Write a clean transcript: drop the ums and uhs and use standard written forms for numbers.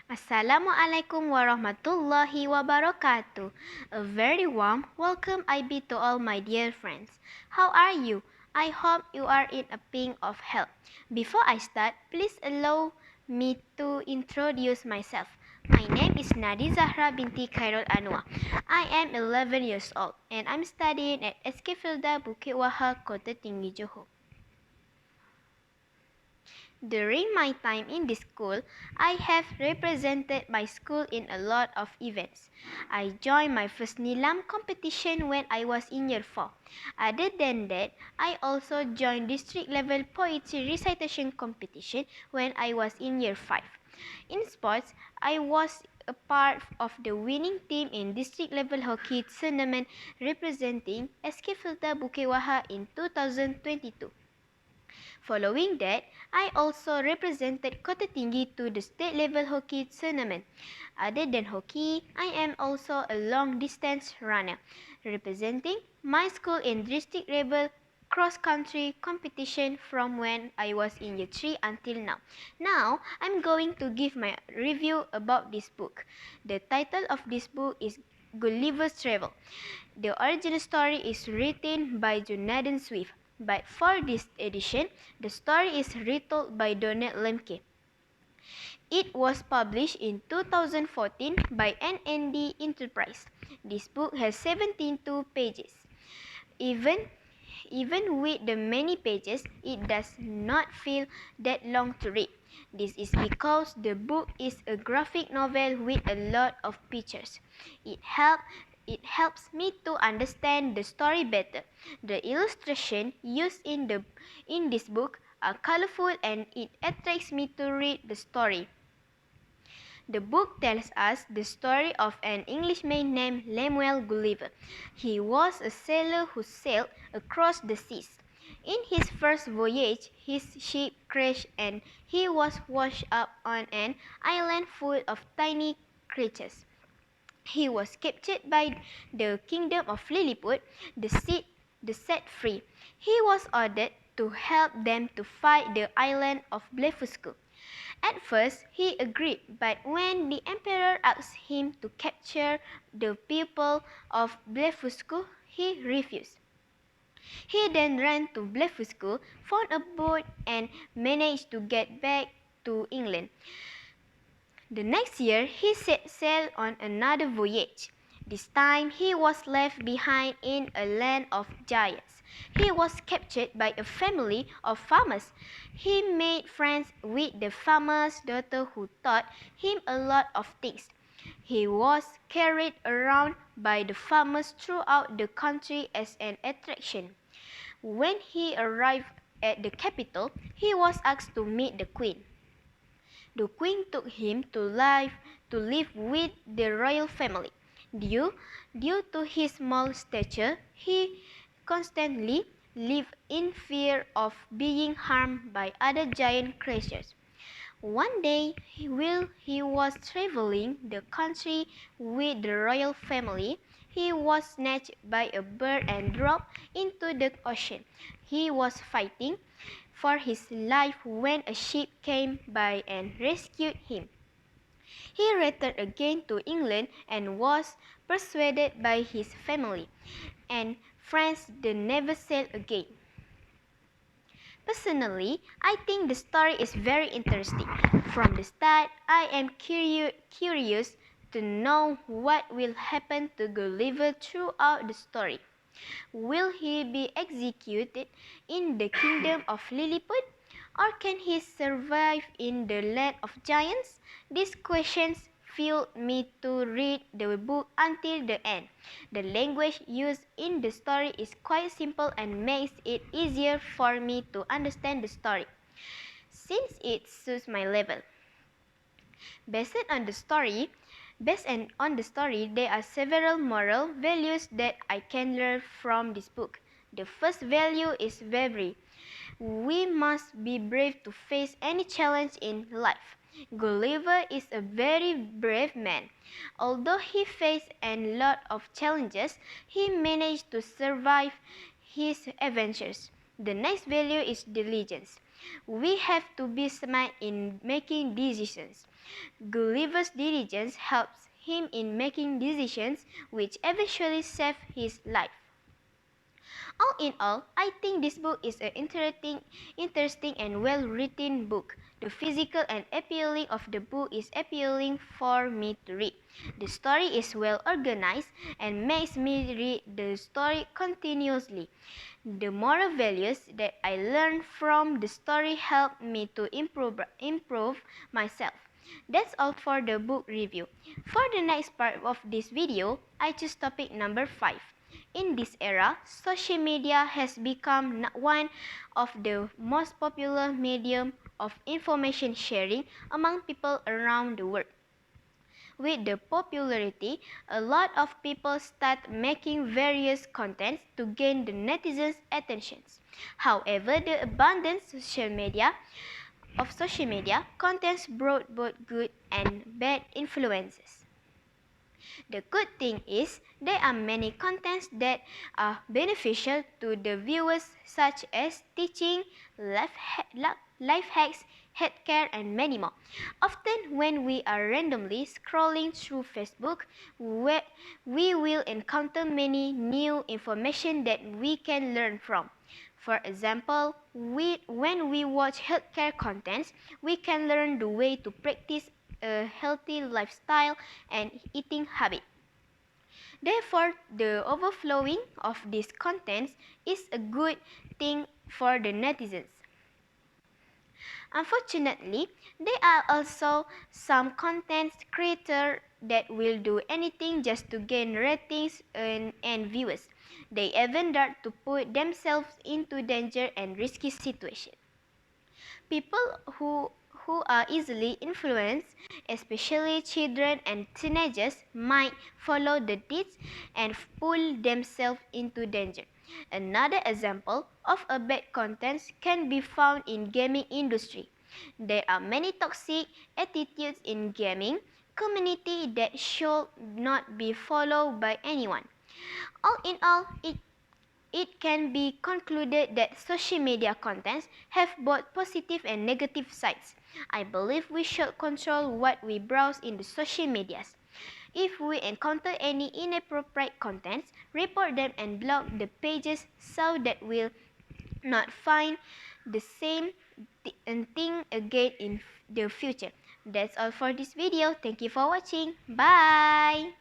Assalamualaikum warahmatullahi wabarakatuh. A very warm welcome I bid to all my dear friends. How are you? I hope you are in a pink of health. Before I start, please allow me to introduce myself. My name is Nadine Zahra Binti Khairul Anuar. I am 11 years old and I'm studying at SK Filda Bukit Wahar, Kota Tinggi, Johor. During my time in this school, I have represented my school in a lot of events. I joined my first NILAM competition when I was in year 4. Other than that, I also joined district level poetry recitation competition when I was in year 5. In sports, I was a part of the winning team in district level hockey tournament representing SK Filter Bukit Wahar in 2022. Following that, I also represented Kota Tinggi to the state level hockey tournament. Other than hockey, I am also a long distance runner, representing my school in district level cross-country competition from when I was in year 3 until now. Now, I'm going to give my review about this book. The title of this book is Gulliver's Travel. The original story is written by Jonathan Swift, but for this edition, the story is retold by Donald Lemke. It was published in 2014 by NND Enterprise. This book has 72 pages. Even with the many pages, it does not feel that long to read. This is because the book is a graphic novel with a lot of pictures. It helps me to understand the story better. The illustration used in this book are colorful and it attracts me to read the story. The book tells us the story of an Englishman named Lemuel Gulliver. He was a sailor who sailed across the seas. In his first voyage, his ship crashed and he was washed up on an island full of tiny creatures. He was captured by the kingdom of Lilliput, the set free. He was ordered to help them to fight the island of Blefuscu. At first, he agreed, but when the emperor asked him to capture the people of Blefuscu, he refused. He then ran to Blefuscu, found a boat, and managed to get back to England. The next year, he set sail on another voyage. This time, he was left behind in a land of giants. He was captured by a family of farmers. He made friends with the farmer's daughter who taught him a lot of things. He was carried around by the farmers throughout the country as an attraction. When he arrived at the capital, he was asked to meet the queen. The queen took him to live with the royal family. Due to his small stature, he constantly lived in fear of being harmed by other giant creatures. One day, while he was traveling the country with the royal family, he was snatched by a bird and dropped into the ocean. He was fighting for his life when a ship came by and rescued him. He returned again to England and was persuaded by his family and friends to never sail again. Personally, I think the story is very interesting. From the start, I am curious to know what will happen to Gulliver throughout the story. Will he be executed in the kingdom of Lilliput? Or can he survive in the land of giants? These questions fueled me to read the book until the end. The language used in the story is quite simple and makes it easier for me to understand the story, since it suits my level. Based on the story, there are several moral values that I can learn from this book. The first value is bravery. We must be brave to face any challenge in life. Gulliver is a very brave man. Although he faced a lot of challenges, he managed to survive his adventures. The next value is diligence. We have to be smart in making decisions. Gulliver's diligence helps him in making decisions which eventually save his life. All in all, I think this book is an interesting and well-written book. The physical and appealing of the book is appealing for me to read. The story is well organized and makes me read the story continuously. The moral values that I learned from the story help me to improve myself. That's all for the book review. For the next part of this video, I choose topic number 5. In this era, social media has become one of the most popular medium of information sharing among people around the world. With the popularity, a lot of people start making various contents to gain the netizens' attentions. However, the abundant social media contents brought both good and bad influences. The good thing is there are many contents that are beneficial to the viewers, such as teaching, life hacks, healthcare, and many more. Often when we are randomly scrolling through Facebook, we will encounter many new information that we can learn from. For example, when we watch healthcare contents, we can learn the way to practice a healthy lifestyle and eating habit. Therefore, the overflowing of these contents is a good thing for the netizens. Unfortunately, there are also some content creators that will do anything just to gain ratings and viewers. They even dare to put themselves into danger and risky situations. People who are easily influenced, especially children and teenagers, might follow the deeds and pull themselves into danger. Another example of a bad content can be found in gaming industry. There are many toxic attitudes in gaming community that should not be followed by anyone. All in all, it can be concluded that social media contents have both positive and negative sides. I believe we should control what we browse in the social medias. If we encounter any inappropriate contents, report them and block the pages so that we'll not find the same thing again in the future. That's all for this video. Thank you for watching. Bye!